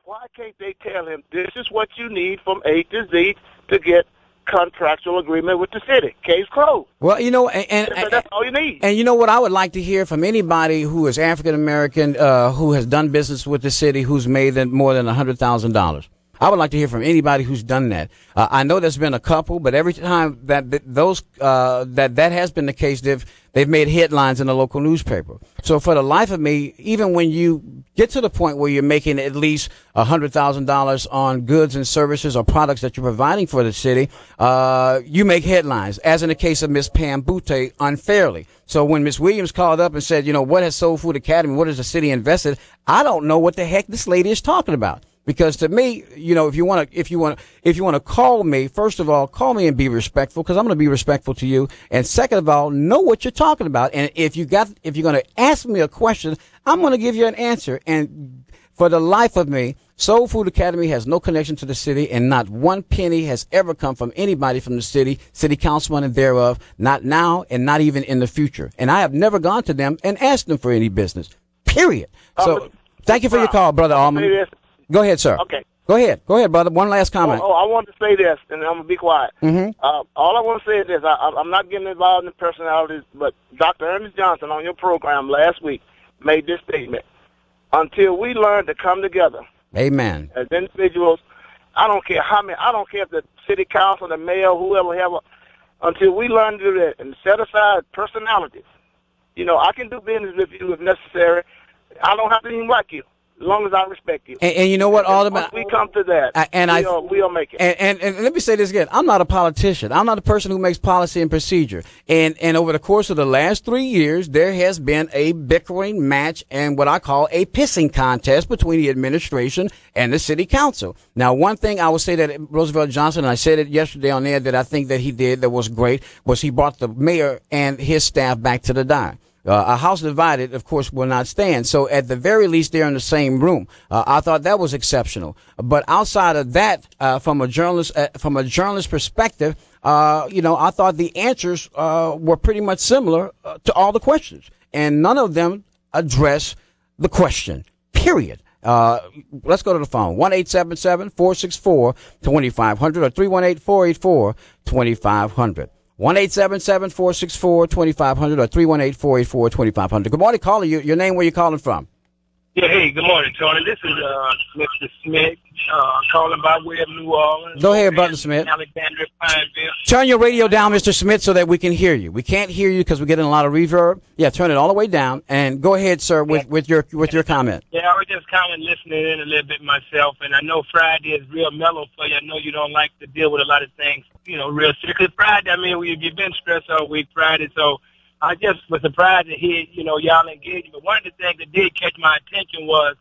Why can't they tell him this is what you need from A to Z to get contractual agreement with the city? Case closed. Well, you know, and that's all you need. And you know what I would like to hear from anybody who is African American, who has done business with the city, who's made more than $100,000. I would like to hear from anybody who's done that. I know there's been a couple, but every time that has been the case, they've made headlines in the local newspaper. So for the life of me, even when you get to the point where you're making at least $100,000 on goods and services or products that you're providing for the city, you make headlines, as in the case of Miss Pam Butte, unfairly. So when Miss Williams called up and said, you know, what has Soul Food Academy, what has the city invested? I don't know what the heck this lady is talking about. Because to me, you know, if you want to call me, first of all, call me and be respectful, because I'm going to be respectful to you. And second of all, know what you're talking about. And if you're going to ask me a question, I'm going to give you an answer. And for the life of me, Soul Food Academy has no connection to the city, and not one penny has ever come from anybody from the city councilman and thereof, not now and not even in the future. And I have never gone to them and asked them for any business, period. So thank you for your call, Brother Allman. Go ahead, sir. Okay. Go ahead, brother. One last comment. I wanted to say this, and I'm going to be quiet. Mm-hmm. All I want to say is this. I'm not getting involved in personalities, but Dr. Ernest Johnson on your program last week made this statement. Until we learn to come together. Amen. As individuals, I don't care if the city council, the mayor, whoever until we learn to do that and set aside personalities. You know, I can do business with you if necessary. I don't have to even like you, as long as I respect you. And you know what, Alderman? Once we come to that, we'll make it. And let me say this again. I'm not a politician. I'm not a person who makes policy and procedure. And over the course of the last 3 years, there has been a bickering match and what I call a pissing contest between the administration and the city council. Now, one thing I would say that Roosevelt Johnson, and I said it yesterday on air, that I think that he did that was great, was he brought the mayor and his staff back to the dime. A house divided, of course, will not stand. So at the very least, they're in the same room. I thought that was exceptional. But outside of that, from a journalist perspective, I thought the answers were pretty much similar to all the questions, and none of them address the question. Period. Let's go to the phone. 1-877-464-2500 or 318-484-2500. 1-877-464-2500 or 318-484-2500. Good morning, caller. Your name, where you calling from? Yeah, hey, good morning, Tony. This is Mr. Smith calling by way of New Orleans. Go ahead, Brother Smith. Alexandria, Pineville. Turn your radio down, Mr. Smith, so that we can hear you. We can't hear you because we're getting a lot of reverb. Yeah, turn it all the way down. And go ahead, sir, with your comment. Yeah, I was just kind of listening in a little bit myself, and I know Friday is real mellow for you. I know you don't like to deal with a lot of things, real serious. Friday, I mean, you've been stressed all week Friday, so I just was surprised to hear, y'all engaging. But one of the things that did catch my attention was,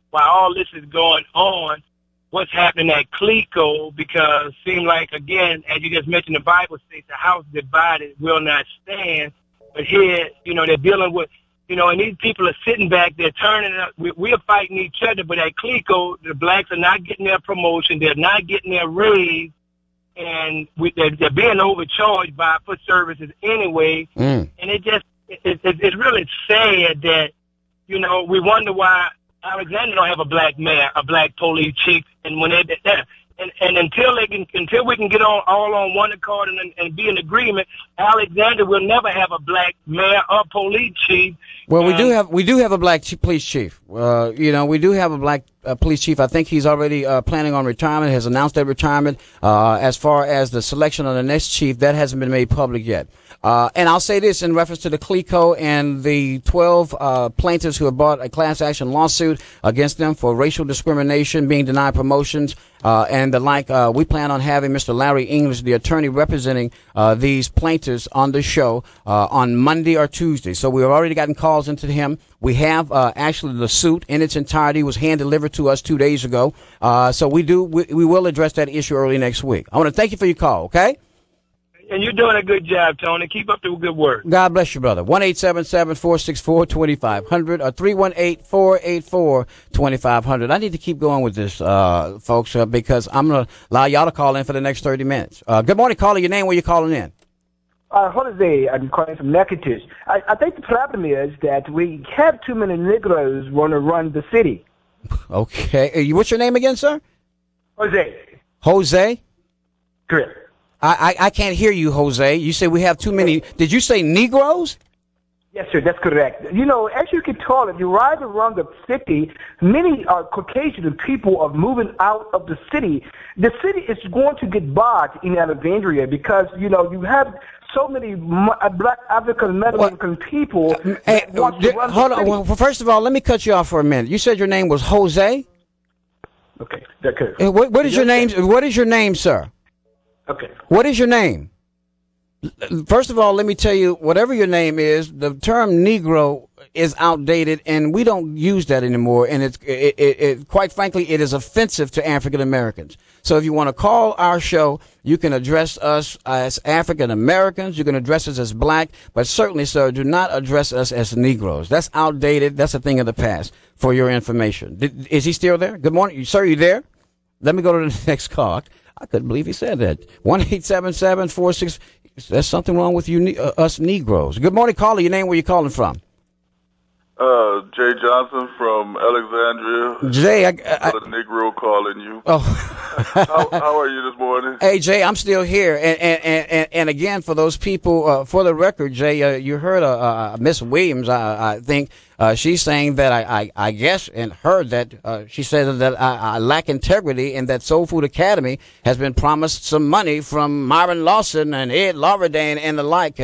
while all this is going on, what's happening at Clico, because it seemed like, again, as you just mentioned, the Bible states the house divided will not stand. But here, they're dealing with, and these people are sitting back, they're turning up. We are fighting each other, but at Clico, the blacks are not getting their promotion. They're not getting their raise. And they're being overcharged for services anyway. And it's really sad that, we wonder why Alexandria don't have a black mayor, a black police chief, and when and until we can get all on one accord and be in agreement, Alexandria will never have a black mayor or police chief. Well, we do have a black police chief. We do have a black police chief. I think he's already planning on retirement, has announced that retirement. As far as the selection of the next chief, that hasn't been made public yet. And I'll say this in reference to the Clico and the 12 plaintiffs who have brought a class action lawsuit against them for racial discrimination, being denied promotions, and the like. We plan on having Mr. Larry English, the attorney representing these plaintiffs, on the show on Monday or Tuesday. So we've already gotten calls into him. We have actually the suit in its entirety was hand delivered to us 2 days ago. So we will address that issue early next week. I want to thank you for your call. Okay. And you're doing a good job, Tony. Keep up the good work. God bless you, brother. 1-877-464-2500 or 318-484-2500. I need to keep going with this, folks, because I'm going to allow y'all to call in for the next 30 minutes. Good morning, caller. Your name, where you calling in? Jose, I'm calling from Natchitoches. I think the problem is that we have too many Negroes want to run the city. Okay. What's your name again, sir? Jose. Jose? Correct. I can't hear you, Jose. You say we have too many. Did you say Negroes? Yes, sir, that's correct. You know, as you can tell, if you ride around the city, many Caucasian people are moving out of the city. The city is going to get bogged in Alexandria because, you know, you have so many black African-American people that want to run hold the on. city. Well, first of all, let me cut you off for a minute. You said your name was Jose? Okay, that's correct. What is your name? What is your name, sir? Okay. What is your name? First of all, let me tell you, whatever your name is, the term Negro is outdated, and we don't use that anymore. And it's quite frankly, it is offensive to African Americans. So if you want to call our show, you can address us as African Americans. You can address us as black, but certainly, sir, do not address us as Negroes. That's outdated. That's a thing of the past. For your information, is he still there? Good morning, sir. You there? Let me go to the next call. I couldn't believe he said that. 1-877-46. There's something wrong with you, us Negroes. Good morning, caller. Your name? Where you calling from? Jay Johnson from Alexandria. Jay, I the Negro calling you. Oh, how are you this morning? Hey, Jay, I'm still here. And again, for those people, for the record, Jay, you heard Miss Williams. I think she's saying that I guess and heard that she said that I lack integrity and that Soul Food Academy has been promised some money from Myron Lawson and Ed Lawredane and the like.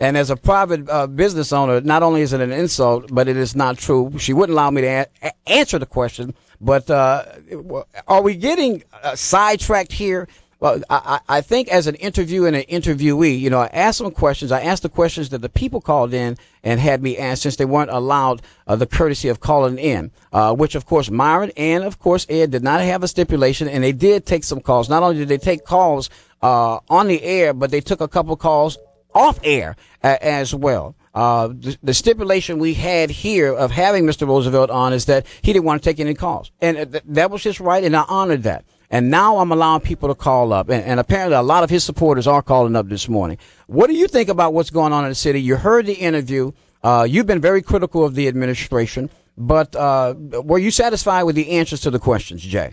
And as a private business owner, not only is it an insult, but it is not true. She wouldn't allow me to answer the question. But are we getting sidetracked here? Well, I think as an interview and an interviewee, you know, I asked some questions. I asked the questions that the people called in and had me ask since they weren't allowed the courtesy of calling in, which, of course, Myron and, of course, Ed did not have a stipulation, and they did take some calls. Not only did they take calls on the air, but they took a couple of calls off air as well. The stipulation we had here of having Mr. Roosevelt on is that he didn't want to take any calls. And that was just right, and I honored that. And now I'm allowing people to call up. And apparently a lot of his supporters are calling up this morning. What do you think about what's going on in the city? You heard the interview. You've been very critical of the administration. But were you satisfied with the answers to the questions, Jay?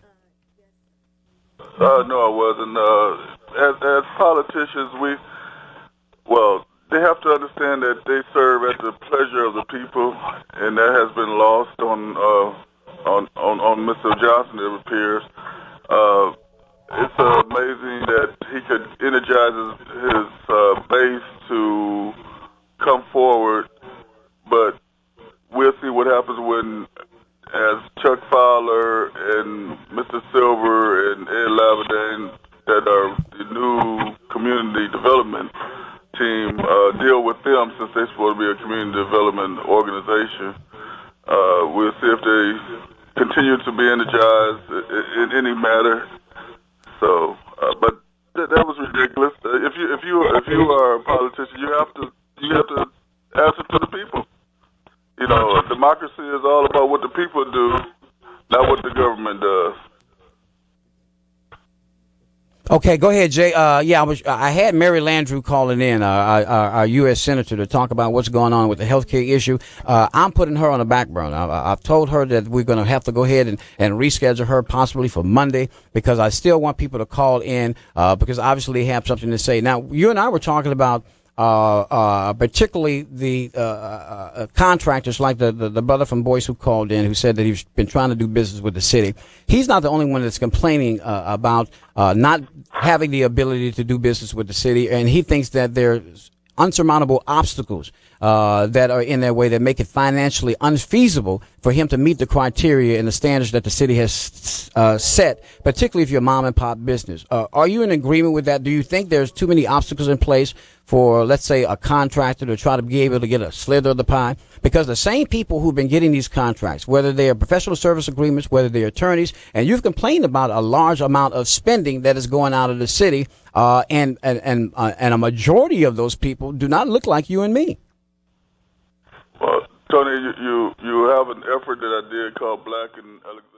No, I wasn't. As politicians, they have to understand that they serve at the pleasure of the people, and that has been lost on Mr. Johnson, it appears. It's amazing that he could energize his base to come forward, but we'll see what happens when, as Chuck Fowler and Mr. Silver and Ed Laverdane, that are the new community development team, deal with them, since they're supposed to be a community development organization. We'll see if they continue to be energized in any matter. So, but that was ridiculous. If you are a politician, you have to answer to the people. You know, democracy is all about what the people do, not what the government does. Okay, go ahead, Jay. I had Mary Landrieu calling in, our U.S. Senator, to talk about what's going on with the health care issue. I'm putting her on the back burner. I've told her that we're going to have to go ahead and reschedule her possibly for Monday, because I still want people to call in, because obviously they have something to say. Now, you and I were talking about particularly the contractors, like the brother from Boyce who called in, who said that he's been trying to do business with the city. He's not the only one that's complaining about not having the ability to do business with the city, and he thinks that there's unsurmountable obstacles that are in their way that make it financially unfeasible for him to meet the criteria and the standards that the city has set, particularly if you're a mom and pop business. Are you in agreement with that? Do you think there's too many obstacles in place for, let's say, a contractor to try to be able to get a slither of the pie? Because the same people who've been getting these contracts, whether they are professional service agreements, whether they're attorneys, and you've complained about a large amount of spending that is going out of the city, and a majority of those people do not look like you and me. Well, Tony, you have an effort that I did called Black in Alexandria.